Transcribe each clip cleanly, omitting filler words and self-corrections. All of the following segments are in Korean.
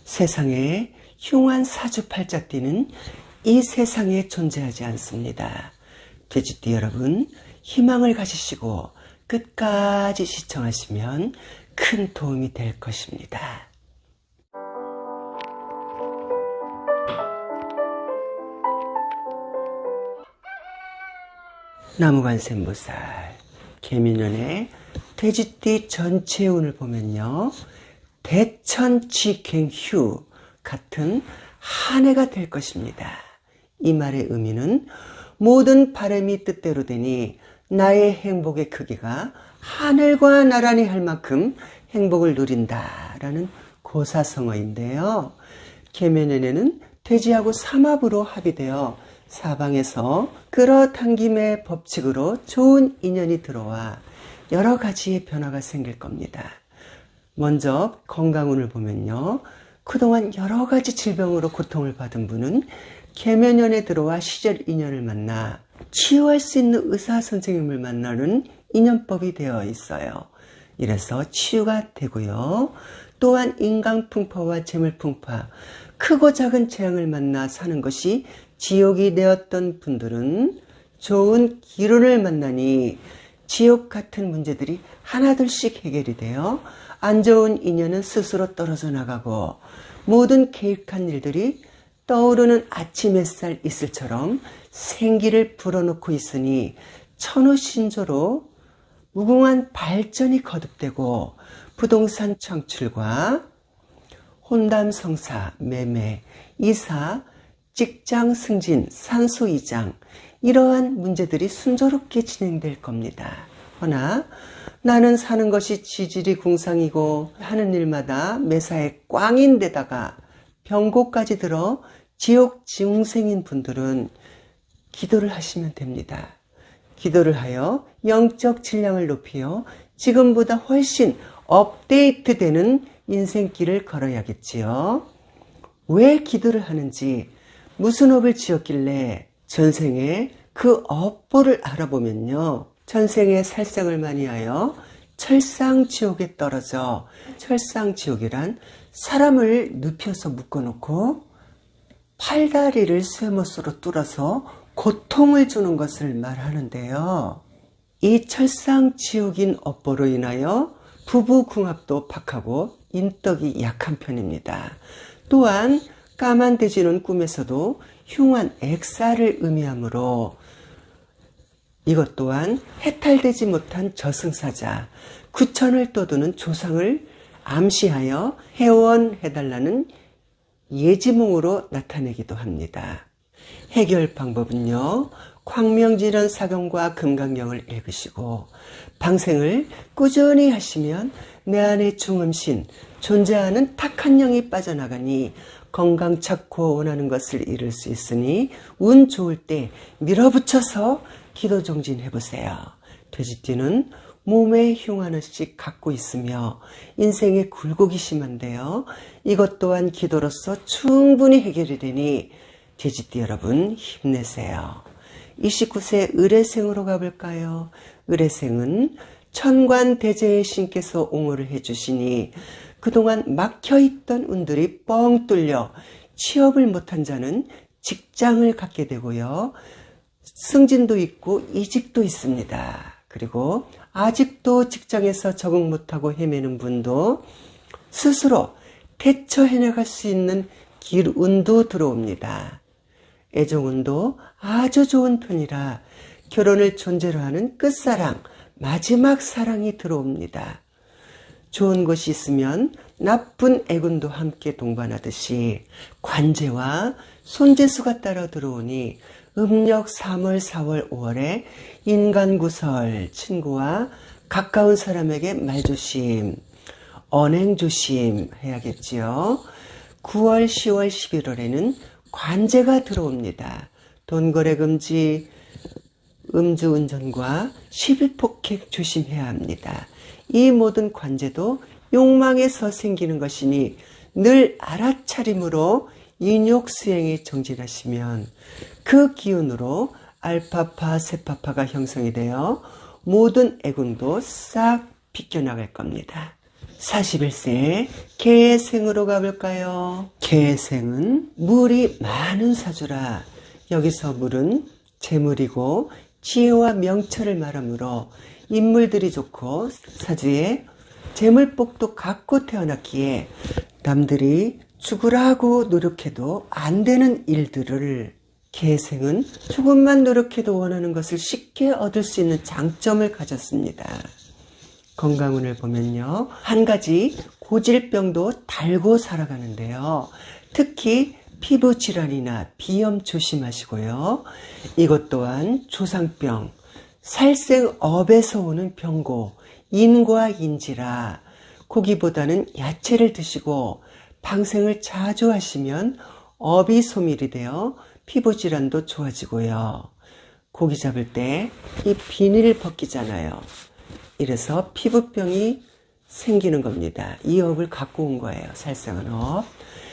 세상에 흉한 사주팔자띠는 이 세상에 존재하지 않습니다. 돼지띠 여러분, 희망을 가지시고 끝까지 시청하시면 큰 도움이 될 것입니다. 나무관세음보살 개미년의 돼지띠 전체 운을 보면요, 대천지갱휴 같은 한 해가 될 것입니다. 이 말의 의미는 모든 바람이 뜻대로 되니 나의 행복의 크기가 하늘과 나란히 할 만큼 행복을 누린다라는 고사성어인데요. 개묘년에는 돼지하고 삼합으로 합의되어 사방에서 끌어당김의 법칙으로 좋은 인연이 들어와 여러 가지의 변화가 생길 겁니다. 먼저 건강운을 보면요, 그동안 여러 가지 질병으로 고통을 받은 분은 개묘년에 들어와 시절 인연을 만나 치유할 수 있는 의사 선생님을 만나는 인연법이 되어 있어요. 이래서 치유가 되고요. 또한 인간풍파와 재물풍파, 크고 작은 재앙을 만나 사는 것이 지옥이 되었던 분들은 좋은 기운을 만나니 지옥 같은 문제들이 하나둘씩 해결이 되어 안 좋은 인연은 스스로 떨어져 나가고 모든 계획한 일들이 떠오르는 아침 햇살 이슬처럼 생기를 불어넣고 있으니 천우신조로 무궁한 발전이 거듭되고 부동산 창출과 혼담성사, 매매, 이사, 직장 승진, 산소 이장, 이러한 문제들이 순조롭게 진행될 겁니다. 허나 나는 사는 것이 지질이 궁상이고 하는 일마다 매사에 꽝인데다가 병고까지 들어 지옥 중생인 분들은 기도를 하시면 됩니다. 기도를 하여 영적 질량을 높여 지금보다 훨씬 업데이트되는 인생길을 걸어야겠지요. 왜 기도를 하는지, 무슨 업을 지었길래 전생에 그 업보를 알아보면요, 전생에 살생을 많이 하여 철상지옥에 떨어져, 철상지옥이란 사람을 눕혀서 묶어놓고 팔다리를 쇠못으로 뚫어서 고통을 주는 것을 말하는데요. 이 철상지옥인 업보로 인하여 부부궁합도 박하고 인덕이 약한 편입니다. 또한 까만 돼지는 꿈에서도 흉한 액사를 의미하므로 이것 또한 해탈되지 못한 저승사자, 구천을 떠도는 조상을 암시하여 해원해달라는 예지몽으로 나타내기도 합니다. 해결 방법은요, 광명질환 사경과 금강경을 읽으시고 방생을 꾸준히 하시면 내 안의 중음신, 존재하는 탁한 영이 빠져나가니 건강 찾고 원하는 것을 이룰 수 있으니 운 좋을 때 밀어붙여서 기도 정진해보세요. 돼지띠는 몸에 흉 하나씩 갖고 있으며 인생의 굴곡이 심한데요, 이것 또한 기도로서 충분히 해결이 되니 돼지띠 여러분 힘내세요. 29세 을해생으로 가볼까요? 을해생은 천관대제의 신께서 옹호를 해주시니 그동안 막혀있던 운들이 뻥 뚫려 취업을 못한 자는 직장을 갖게 되고요, 승진도 있고 이직도 있습니다. 그리고 아직도 직장에서 적응 못하고 헤매는 분도 스스로 대처해나갈 수 있는 길운도 들어옵니다. 애정운도 아주 좋은 편이라 결혼을 존재로 하는 끝사랑, 마지막 사랑이 들어옵니다. 좋은 것이 있으면 나쁜 애군도 함께 동반하듯이 관제와 손재수가 따라 들어오니 음력 3월, 4월, 5월에 인간구설, 친구와 가까운 사람에게 말조심, 언행조심 해야겠지요. 9월, 10월, 11월에는 관제가 들어옵니다. 돈거래 금지, 음주운전과 시비폭행 조심해야 합니다. 이 모든 관제도 욕망에서 생기는 것이니 늘 알아차림으로 인욕수행에 정진하시면 그 기운으로 알파파, 세파파가 형성이 되어 모든 애군도 싹 비껴나갈 겁니다. 41세 계생으로 가볼까요? 계생은 물이 많은 사주라. 여기서 물은 재물이고 지혜와 명철을 말하므로 인물들이 좋고 사주에 재물복도 갖고 태어났기에 남들이 죽으라고 노력해도 안 되는 일들을 계생은 조금만 노력해도 원하는 것을 쉽게 얻을 수 있는 장점을 가졌습니다. 건강운을 보면요. 한 가지 고질병도 달고 살아가는데요. 특히 피부 질환이나 비염 조심하시고요. 이것 또한 조상병, 살생업에서 오는 병고, 인과 인지라 고기보다는 야채를 드시고 방생을 자주 하시면 업이 소멸이 되어 피부 질환도 좋아지고요. 고기 잡을 때 이 비닐을 벗기잖아요. 이래서 피부병이 생기는 겁니다. 이 업을 갖고 온 거예요. 살생한 업.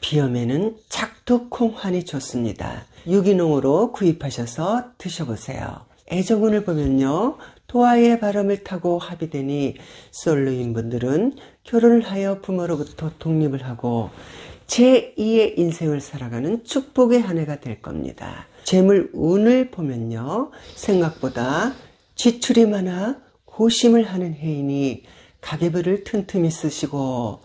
비염에는 작두콩환이 좋습니다. 유기농으로 구입하셔서 드셔보세요. 애정운을 보면요. 도화의 바람을 타고 합의되니 솔로인 분들은 결혼을 하여 부모로부터 독립을 하고 제2의 인생을 살아가는 축복의 한 해가 될 겁니다. 재물운을 보면요. 생각보다 지출이 많아 고심을 하는 해이니 가계부를 틈틈이 쓰시고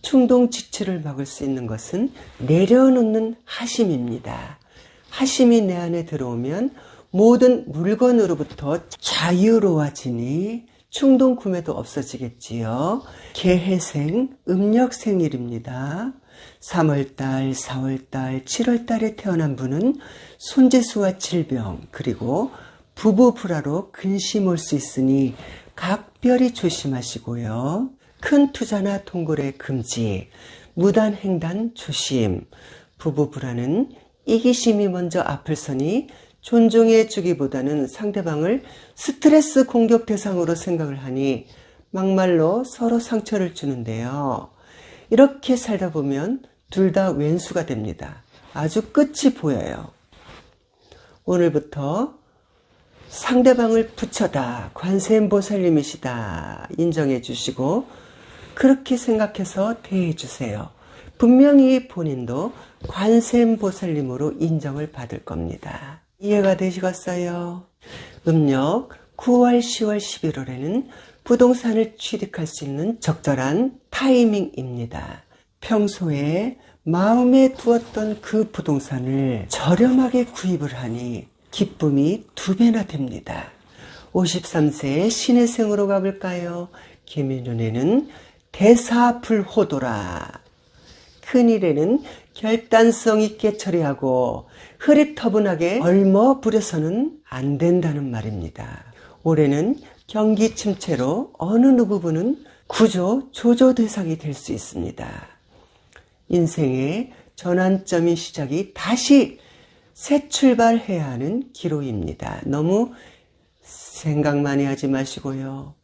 충동 지출을 막을 수 있는 것은 내려놓는 하심입니다. 하심이 내 안에 들어오면 모든 물건으로부터 자유로워지니 충동 구매도 없어지겠지요. 개해생, 음력생일입니다. 3월달, 4월달, 7월달에 태어난 분은 손재수와 질병 그리고 부부 불화로 근심 올 수 있으니 각별히 조심하시고요. 큰 투자나 동거래 금지, 무단 횡단 조심, 부부 불화는 이기심이 먼저 앞을 서니 존중해 주기보다는 상대방을 스트레스 공격 대상으로 생각을 하니 막말로 서로 상처를 주는데요. 이렇게 살다 보면 둘 다 왼수가 됩니다. 아주 끝이 보여요. 오늘부터 상대방을 부처다, 관세음보살님이시다 인정해 주시고 그렇게 생각해서 대해 주세요. 분명히 본인도 관세음보살님으로 인정을 받을 겁니다. 이해가 되시겠어요? 음력 9월, 10월, 11월에는 부동산을 취득할 수 있는 적절한 타이밍입니다. 평소에 마음에 두었던 그 부동산을 저렴하게 구입을 하니 기쁨이 2배나 됩니다. 53세의 신의 생으로 가볼까요? 김인운에는 대사불호도라. 큰일에는 결단성 있게 처리하고 흐릿터분하게 얼머부려서는 안 된다는 말입니다. 올해는 경기 침체로 어느 누구분은 구조, 조조 대상이 될 수 있습니다. 인생의 전환점이 시작이 다시 새 출발해야 하는 기로입니다. 너무 생각 많이 하지 마시고요.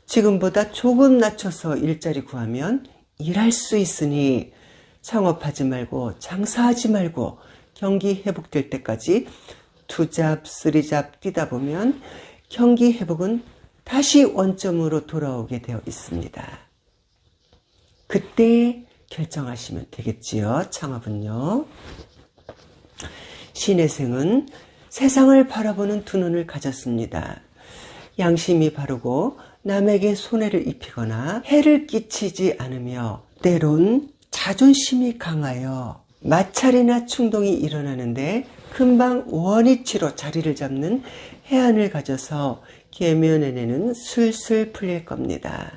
지금보다 조금 낮춰서 일자리 구하면 일할 수 있으니 창업하지 말고 장사하지 말고 경기 회복될 때까지 2잡, 3잡 뛰다 보면 경기 회복은 다시 원점으로 돌아오게 되어 있습니다. 그때 결정하시면 되겠지요. 창업은요. 신혜생은 세상을 바라보는 두 눈을 가졌습니다. 양심이 바르고 남에게 손해를 입히거나 해를 끼치지 않으며 때론 자존심이 강하여 마찰이나 충동이 일어나는데 금방 원위치로 자리를 잡는 해안을 가져서 계묘년에는 술술 풀릴 겁니다.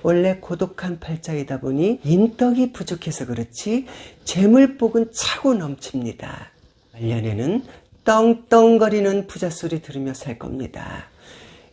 원래 고독한 팔자이다 보니 인덕이 부족해서 그렇지 재물복은 차고 넘칩니다. 말년에는 떵떵거리는 부자 소리 들으며 살 겁니다.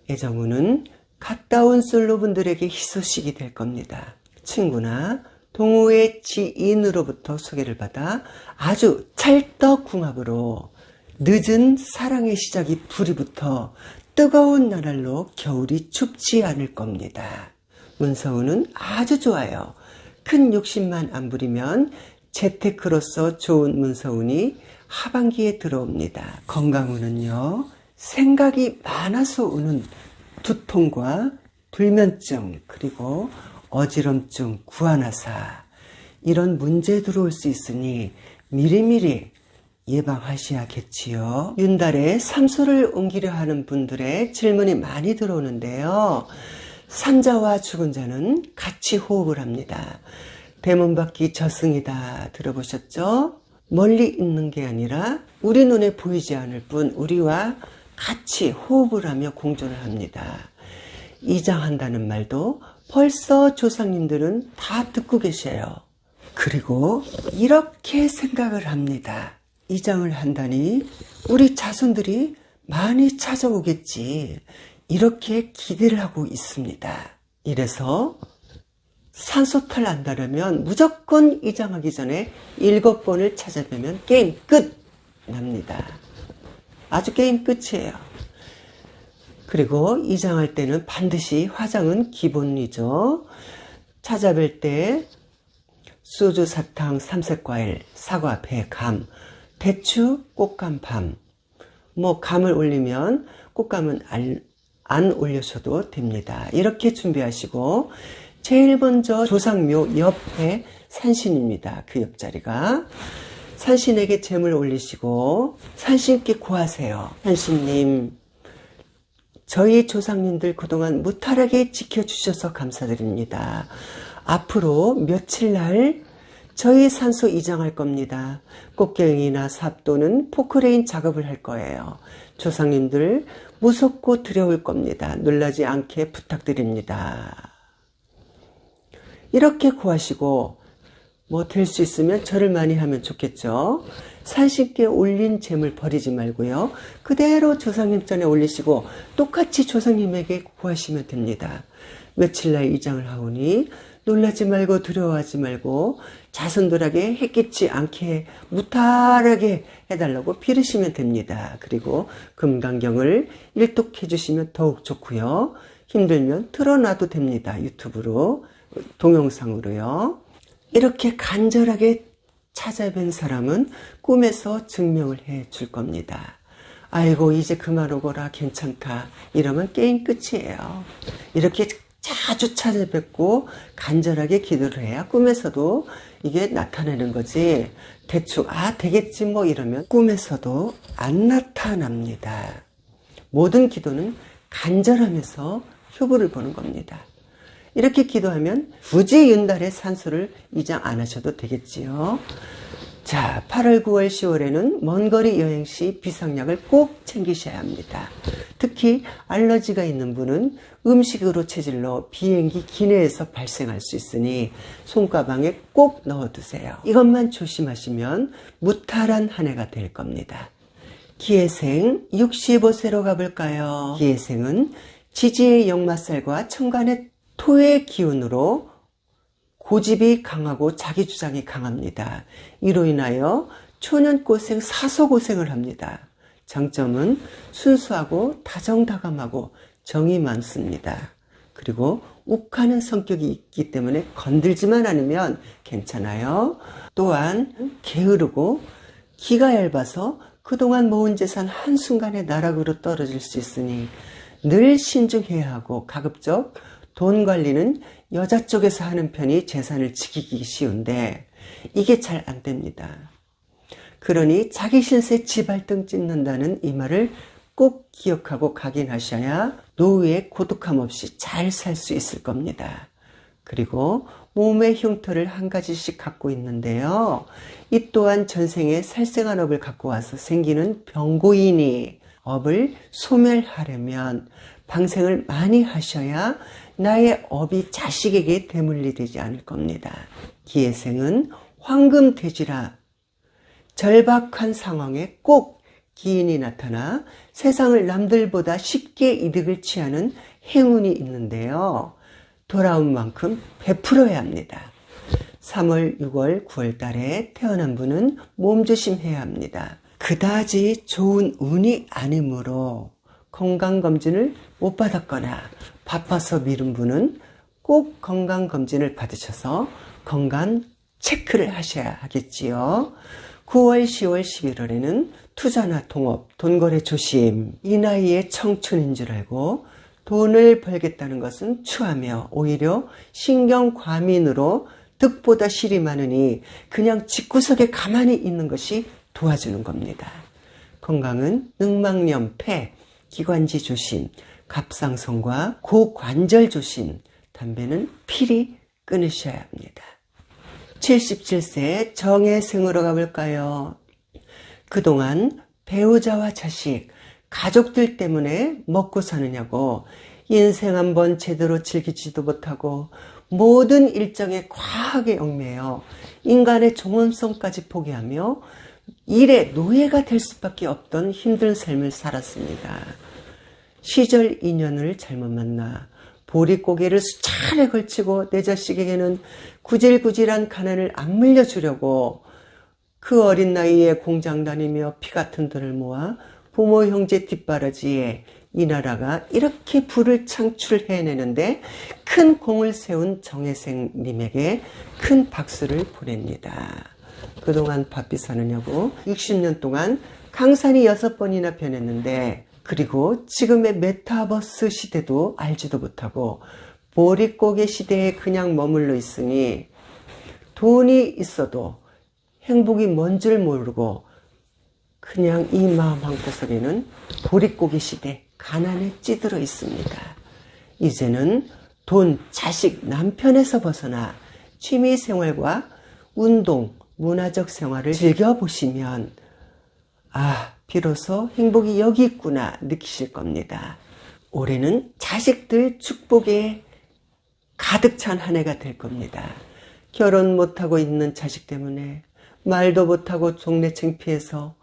애정운은 갔다 온 솔로분들에게 희소식이 될 겁니다. 친구나 동호회 지인으로부터 소개를 받아 아주 찰떡궁합으로 늦은 사랑의 시작이 불이 붙어 뜨거운 나날로 겨울이 춥지 않을 겁니다. 문서운은 아주 좋아요. 큰 욕심만 안 부리면 재테크로서 좋은 문서운이 하반기에 들어옵니다. 건강운은요. 생각이 많아서 오는 두통과 불면증 그리고 어지럼증, 구안화사 이런 문제 들어올 수 있으니 미리미리 예방하셔야겠지요. 윤달에 산소를 옮기려 하는 분들의 질문이 많이 들어오는데요. 산자와 죽은 자는 같이 호흡을 합니다. 대문밖이 저승이다 들어보셨죠? 멀리 있는 게 아니라 우리 눈에 보이지 않을 뿐 우리와 같이 호흡을 하며 공존을 합니다. 이장한다는 말도 벌써 조상님들은 다 듣고 계셔요. 그리고 이렇게 생각을 합니다. 이장을 한다니 우리 자손들이 많이 찾아오겠지. 이렇게 기대를 하고 있습니다. 이래서 산소탈 난다려면 무조건 이장하기 전에 7번을 찾아뵈면 게임 끝 납니다. 아주 게임 끝이에요. 그리고 이장할 때는 반드시 화장은 기본이죠. 찾아뵐 때 소주, 사탕, 삼색과일, 사과, 배, 감, 대추, 꽃감, 밤. 감을 올리면 꽃감은 안 올려셔도 됩니다. 이렇게 준비하시고 제일 먼저 조상묘 옆에 산신입니다. 그 옆자리가. 산신에게 잼을 올리시고 산신께 고하세요. 산신님, 저희 조상님들 그동안 무탈하게 지켜주셔서 감사드립니다. 앞으로 며칠 날 저희 산소 이장할 겁니다. 꽃갱이나 삽 또는 포크레인 작업을 할 거예요. 조상님들 무섭고 두려울 겁니다. 놀라지 않게 부탁드립니다. 이렇게 구하시고 될 수 있으면 절을 많이 하면 좋겠죠. 산신께 올린 잼을 버리지 말고요. 그대로 조상님 전에 올리시고 똑같이 조상님에게 구하시면 됩니다. 며칠 날 이장을 하오니 놀라지 말고 두려워하지 말고 자손들에게 해끼지 않게 무탈하게 해달라고 빌으시면 됩니다. 그리고 금강경을 일독해 주시면 더욱 좋고요. 힘들면 틀어놔도 됩니다. 유튜브로, 동영상으로요. 이렇게 간절하게 찾아뵌 사람은 꿈에서 증명을 해 줄 겁니다. 아이고 이제 그만 오거라 괜찮다 이러면 게임 끝이에요. 이렇게 자주 찾아뵙고 간절하게 기도를 해야 꿈에서도 이게 나타나는 거지. 대충 되겠지 이러면 꿈에서도 안 나타납니다. 모든 기도는 간절하면서 효부를 보는 겁니다. 이렇게 기도하면 굳이 윤달에 산소를 이장 안 하셔도 되겠지요. 자, 8월, 9월, 10월에는 먼 거리 여행 시 비상약을 꼭 챙기셔야 합니다. 특히 알러지가 있는 분은 음식으로 체질로 비행기 기내에서 발생할 수 있으니 손가방에 꼭 넣어두세요. 이것만 조심하시면 무탈한 한 해가 될 겁니다. 기해생 65세로 가볼까요? 기해생은 지지의 역마살과 천간의 토의 기운으로 고집이 강하고 자기 주장이 강합니다. 이로 인하여 초년고생, 사소고생을 합니다. 장점은 순수하고 다정다감하고 정이 많습니다. 그리고 욱하는 성격이 있기 때문에 건들지만 않으면 괜찮아요. 또한 게으르고 기가 얇아서 그동안 모은 재산 한순간에 나락으로 떨어질 수 있으니 늘 신중해야 하고 가급적 돈 관리는 여자 쪽에서 하는 편이 재산을 지키기 쉬운데 이게 잘 안 됩니다. 그러니 자기 신세 지발등 찢는다는 이 말을 꼭 기억하고 각인하셔야 노후에 고독함 없이 잘 살 수 있을 겁니다. 그리고 몸의 흉터를 한 가지씩 갖고 있는데요. 이 또한 전생에 살생한 업을 갖고 와서 생기는 병고이니 업을 소멸하려면 방생을 많이 하셔야 나의 업이 자식에게 대물리 되지 않을 겁니다. 기해생은 황금돼지라 절박한 상황에 꼭 기인이 나타나 세상을 남들보다 쉽게 이득을 취하는 행운이 있는데요. 돌아온 만큼 베풀어야 합니다. 3월, 6월, 9월 달에 태어난 분은 몸조심해야 합니다. 그다지 좋은 운이 아니므로 건강검진을 못 받았거나 바빠서 미룬 분은 꼭 건강검진을 받으셔서 건강 체크를 하셔야 하겠지요. 9월, 10월, 11월에는 투자나 동업, 돈거래 조심. 이 나이에 청춘인 줄 알고 돈을 벌겠다는 것은 추하며 오히려 신경과민으로 득보다 실이 많으니 그냥 집구석에 가만히 있는 것이 도와주는 겁니다. 건강은 늑막염, 폐, 기관지 조심, 갑상선과 고관절 조심, 담배는 필히 끊으셔야 합니다. 77세 정혜생으로 가볼까요? 그동안 배우자와 자식, 가족들 때문에 먹고 사느냐고 인생 한번 제대로 즐기지도 못하고 모든 일정에 과하게 얽매여 인간의 존엄성까지 포기하며 일의 노예가 될 수밖에 없던 힘든 삶을 살았습니다. 시절 인연을 잘못 만나 보릿고개를 수차례 걸치고 내 자식에게는 구질구질한 가난을 안 물려주려고 그 어린 나이에 공장 다니며 피 같은 돈을 모아 부모 형제 뒷바라지에 이 나라가 이렇게 부를 창출해내는데 큰 공을 세운 정혜생님에게 큰 박수를 보냅니다. 그동안 바삐 사느냐고 60년 동안 강산이 6번이나 변했는데 그리고 지금의 메타버스 시대도 알지도 못하고 보릿고개 시대에 그냥 머물러 있으니 돈이 있어도 행복이 뭔 줄 모르고 그냥 이 마음 한구석에는 보릿고개 시대 가난에 찌들어 있습니다. 이제는 돈, 자식, 남편에서 벗어나 취미생활과 운동, 문화적 생활을 즐겨보시면 비로소 행복이 여기 있구나 느끼실 겁니다. 올해는 자식들 축복에 가득 찬 한 해가 될 겁니다. 결혼 못하고 있는 자식 때문에 말도 못하고 동네 창피해서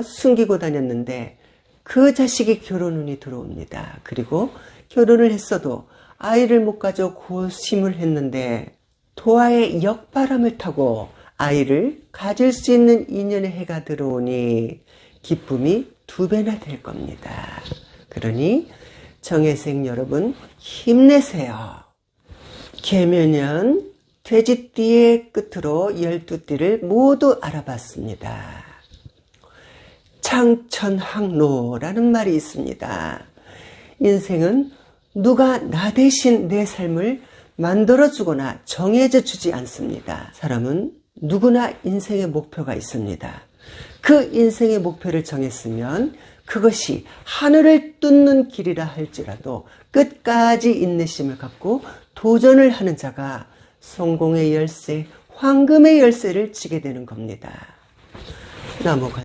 숨기고 다녔는데 그 자식이 결혼운이 들어옵니다. 그리고 결혼을 했어도 아이를 못 가져 고심을 했는데 도화의 역바람을 타고 아이를 가질 수 있는 인연의 해가 들어오니 기쁨이 2배나 될 겁니다. 그러니 정혜생 여러분 힘내세요. 계면연 돼지띠의 끝으로 12띠를 모두 알아봤습니다. 창천항로라는 말이 있습니다. 인생은 누가 나 대신 내 삶을 만들어주거나 정해져 주지 않습니다. 사람은 누구나 인생의 목표가 있습니다. 그 인생의 목표를 정했으면 그것이 하늘을 뚫는 길이라 할지라도 끝까지 인내심을 갖고 도전을 하는 자가 성공의 열쇠, 황금의 열쇠를 지게 되는 겁니다. 나무가